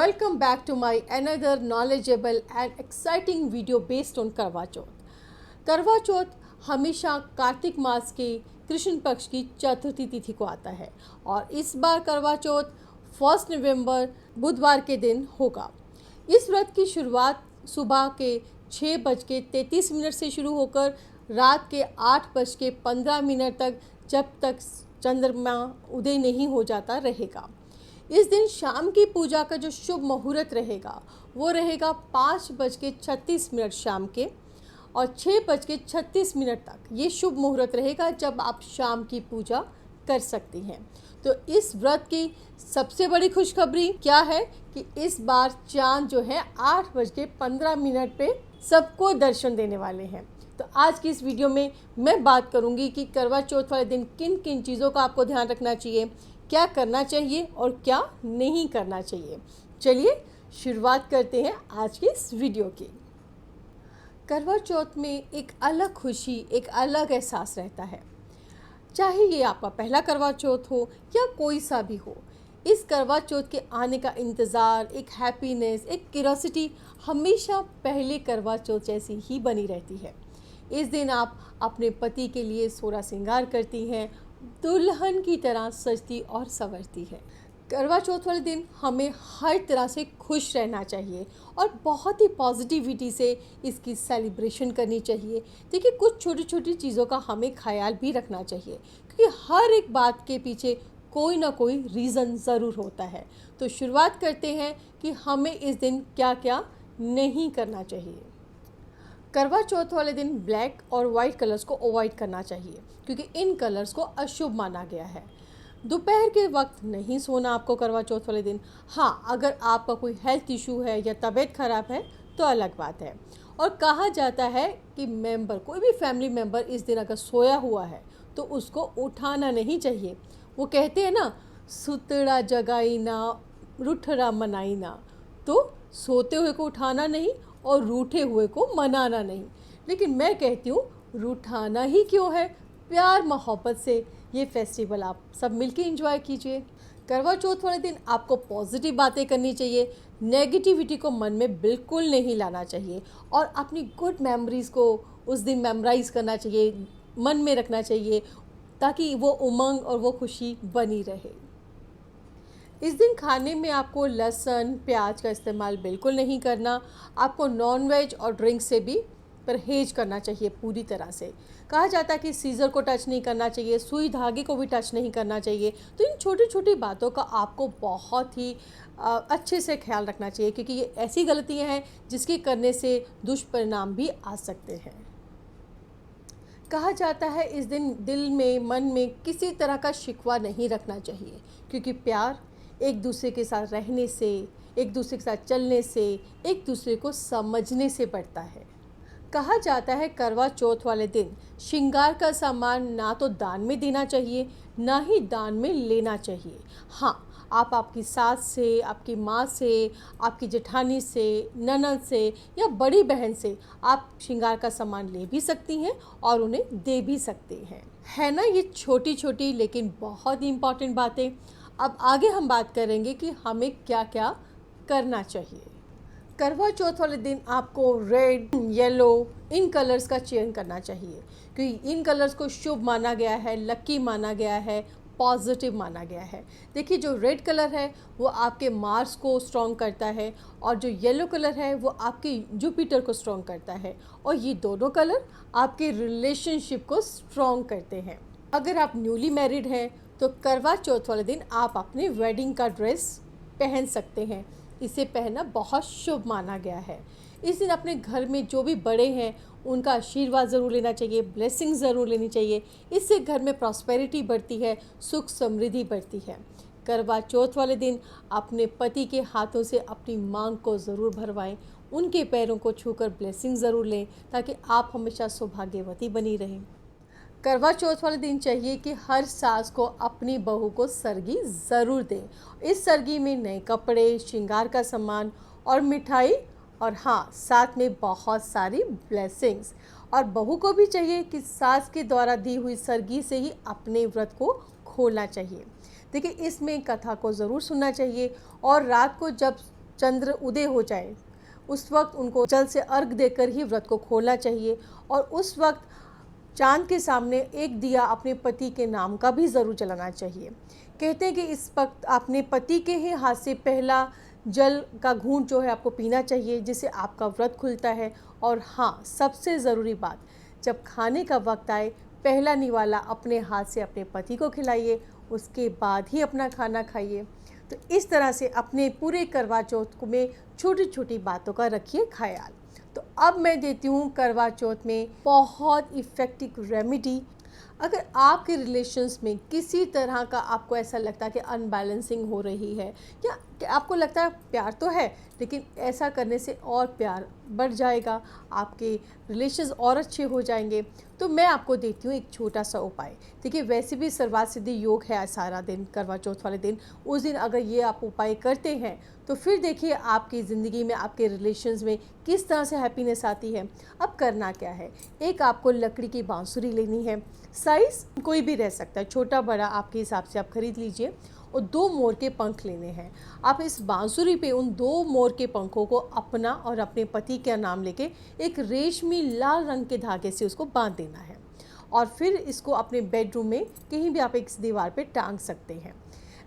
Welcome back to my another knowledgeable and exciting video based on करवा चौथ। करवा चौथ हमेशा कार्तिक मास के कृष्ण पक्ष की चतुर्थी तिथि को आता है और इस बार करवा चौथ 1 नवंबर बुधवार के दिन होगा। इस व्रत की शुरुआत सुबह के 6:33 से शुरू होकर रात के 8:15 तक, जब तक चंद्रमा उदय नहीं हो जाता रहेगा। इस दिन शाम की पूजा का जो शुभ मुहूर्त रहेगा वो रहेगा 5:36 शाम के और 6:36 तक ये शुभ मुहूर्त रहेगा जब आप शाम की पूजा कर सकती हैं। तो इस व्रत की सबसे बड़ी खुशखबरी क्या है कि इस बार चांद जो है 8:15 पे सबको दर्शन देने वाले हैं। तो आज की इस वीडियो में मैं बात करूंगी कि करवा चौथ वाले दिन किन किन चीज़ों का आपको ध्यान रखना चाहिए, क्या करना चाहिए और क्या नहीं करना चाहिए। चलिए शुरुआत करते हैं आज की इस वीडियो की। करवा चौथ में एक अलग खुशी, एक अलग एहसास रहता है। चाहे ये आपका पहला करवा चौथ हो या कोई सा भी हो, इस करवा चौथ के आने का इंतज़ार, एक हैप्पीनेस, एक क्यूरियोसिटी हमेशा पहले करवा चौथ जैसी ही बनी रहती है। इस दिन आप अपने पति के लिए सोरा श्रृंगार करती हैं, दुल्हन की तरह सजती और संवरती है। करवा चौथ वाले दिन हमें हर तरह से खुश रहना चाहिए और बहुत ही पॉजिटिविटी से इसकी सेलिब्रेशन करनी चाहिए। देखिए, कुछ छोटी छोटी चीज़ों का हमें ख्याल भी रखना चाहिए क्योंकि हर एक बात के पीछे कोई ना कोई रीज़न ज़रूर होता है। तो शुरुआत करते हैं कि हमें इस दिन क्या क्या नहीं करना चाहिए। करवा चौथ वाले दिन ब्लैक और वाइट कलर्स को अवॉइड करना चाहिए क्योंकि इन कलर्स को अशुभ माना गया है। दोपहर के वक्त नहीं सोना आपको करवा चौथ वाले दिन। हाँ, अगर आपका कोई हेल्थ इशू है या तबीयत ख़राब है तो अलग बात है। और कहा जाता है कि कोई भी फैमिली मेम्बर इस दिन अगर सोया हुआ है तो उसको उठाना नहीं चाहिए। वो कहते हैं ना, सुतड़ा जगाई ना रूठरा मनाई ना। तो सोते हुए को उठाना नहीं और रूठे हुए को मनाना नहीं। लेकिन मैं कहती हूँ, रूठाना ही क्यों है, प्यार मोहब्बत से ये फेस्टिवल आप सब मिलके एंजॉय कीजिए। करवा चौथ वाले दिन आपको पॉजिटिव बातें करनी चाहिए, नेगेटिविटी को मन में बिल्कुल नहीं लाना चाहिए और अपनी गुड मेमोरीज़ को उस दिन मेमोराइज़ करना चाहिए, मन में रखना चाहिए ताकि वो उमंग और वो खुशी बनी रहे। इस दिन खाने में आपको लहसुन, प्याज का इस्तेमाल बिल्कुल नहीं करना। आपको नॉनवेज और ड्रिंक से भी परहेज करना चाहिए पूरी तरह से। कहा जाता है कि सीज़र को टच नहीं करना चाहिए, सुई धागे को भी टच नहीं करना चाहिए। तो इन छोटी छोटी बातों का आपको बहुत ही अच्छे से ख्याल रखना चाहिए क्योंकि ये ऐसी गलतियां हैं जिसके करने से दुष्परिणाम भी आ सकते हैं। कहा जाता है इस दिन दिल में, मन में किसी तरह का शिकवा नहीं रखना चाहिए क्योंकि प्यार एक दूसरे के साथ रहने से, एक दूसरे के साथ चलने से, एक दूसरे को समझने से बढ़ता है। कहा जाता है करवा चौथ वाले दिन श्रृंगार का सामान ना तो दान में देना चाहिए, ना ही दान में लेना चाहिए। हाँ, आप आपकी सास से, आपकी माँ से, आपकी जेठानी से, ननद से या बड़ी बहन से आप श्रृंगार का सामान ले भी सकती हैं और उन्हें दे भी सकते हैं। है ना, ये छोटी छोटी लेकिन बहुत ही इम्पॉर्टेंट बातें। अब आगे हम बात करेंगे कि हमें क्या क्या करना चाहिए। करवा चौथ वाले दिन आपको रेड, येलो इन कलर्स का चयन करना चाहिए क्योंकि इन कलर्स को शुभ माना गया है, लकी माना गया है, पॉजिटिव माना गया है। देखिए, जो रेड कलर है वो आपके मार्स को स्ट्रॉन्ग करता है और जो येलो कलर है वो आपके जुपिटर को स्ट्रॉन्ग करता है और ये दोनों कलर आपके रिलेशनशिप को स्ट्रॉन्ग करते हैं। अगर आप न्यूली मैरिड हैं तो करवा चौथ वाले दिन आप अपने वेडिंग का ड्रेस पहन सकते हैं। इसे पहनना बहुत शुभ माना गया है। इस दिन अपने घर में जो भी बड़े हैं उनका आशीर्वाद ज़रूर लेना चाहिए, ब्लेसिंग ज़रूर लेनी चाहिए। इससे घर में प्रॉस्पेरिटी बढ़ती है, सुख समृद्धि बढ़ती है। करवा चौथ वाले दिन अपने पति के हाथों से अपनी मांग को ज़रूर भरवाएं, उनके पैरों को छूकर ब्लेसिंग ज़रूर लें ताकि आप हमेशा सौभाग्यवती बनी रहें। करवा चौथ वाले दिन चाहिए कि हर सास को अपनी बहू को सरगी ज़रूर दें। इस सरगी में नए कपड़े, श्रृंगार का सामान और मिठाई और हाँ, साथ में बहुत सारी ब्लेसिंग्स। और बहू को भी चाहिए कि सास के द्वारा दी हुई सरगी से ही अपने व्रत को खोलना चाहिए। देखिए, इसमें कथा को ज़रूर सुनना चाहिए और रात को जब चंद्र उदय हो जाए उस वक्त उनको जल से अर्घ देकर ही व्रत को खोलना चाहिए। और उस वक्त चांद के सामने एक दिया अपने पति के नाम का भी ज़रूर जलाना चाहिए। कहते हैं कि इस वक्त अपने पति के ही हाथ से पहला जल का घूंट जो है आपको पीना चाहिए, जिससे आपका व्रत खुलता है। और हाँ, सबसे ज़रूरी बात, जब खाने का वक्त आए पहला निवाला अपने हाथ से अपने पति को खिलाइए, उसके बाद ही अपना खाना खाइए। तो इस तरह से अपने पूरे करवा चौथ में छोटी छोटी बातों का रखिए ख्याल। तो अब मैं देती हूँ करवा चौथ में बहुत इफ़ेक्टिव रेमेडी। अगर आपके रिलेशंस में किसी तरह का आपको ऐसा लगता है कि अनबैलेंसिंग हो रही है, या कि आपको लगता है प्यार तो है लेकिन ऐसा करने से और प्यार बढ़ जाएगा, आपके रिलेशंस और अच्छे हो जाएंगे, तो मैं आपको देती हूँ एक छोटा सा उपाय। देखिए, वैसे भी सर्वार्थ सिद्धि योग है आज सारा दिन, करवा चौथ वाले दिन। उस दिन अगर ये आप उपाय करते हैं तो फिर देखिए आपकी ज़िंदगी में, आपके रिलेशंस में किस तरह से हैप्पीनेस आती है। अब करना क्या है, एक आपको लकड़ी की बांसुरी लेनी है, साइज़ कोई भी रह सकता है, छोटा बड़ा आपके हिसाब से आप खरीद लीजिए। और 2 मोर के पंख लेने हैं। आप इस बांसुरी पे उन 2 मोर के पंखों को अपना और अपने पति का नाम लेके एक रेशमी लाल रंग के धागे से उसको बांध देना है। और फिर इसको अपने बेडरूम में कहीं भी आप एक दीवार पे टांग सकते हैं।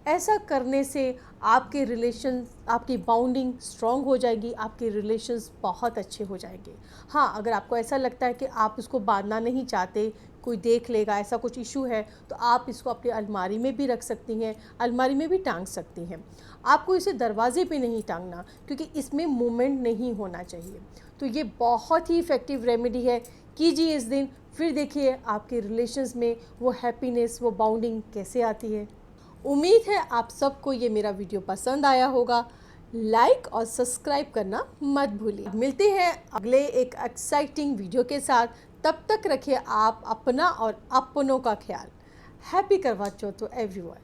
ऐसा करने से आपके रिलेशन, आपकी बाउंडिंग स्ट्रॉन्ग हो जाएगी, आपके रिलेशंस बहुत अच्छे हो जाएंगे। हाँ, अगर आपको ऐसा लगता है कि आप उसको बांधना नहीं चाहते, कोई देख लेगा, ऐसा कुछ इशू है, तो आप इसको अपनी अलमारी में भी रख सकती हैं, अलमारी में भी टांग सकती हैं। आपको इसे दरवाजे पे नहीं टांगना, क्योंकि इसमें मूवमेंट नहीं होना चाहिए। तो ये बहुत ही इफ़ेक्टिव रेमेडी है, कीजिए इस दिन, फिर देखिए आपके रिलेशंस में वो हैप्पीनेस, वो बाउंडिंग कैसे आती है। उम्मीद है आप सबको ये मेरा वीडियो पसंद आया होगा। लाइक और सब्सक्राइब करना मत भूलिए। मिलते हैं अगले एक एक्साइटिंग वीडियो के साथ। तब तक रखिए आप अपना और अपनों का ख्याल। हैप्पी करवा चौथ टू एवरीवन।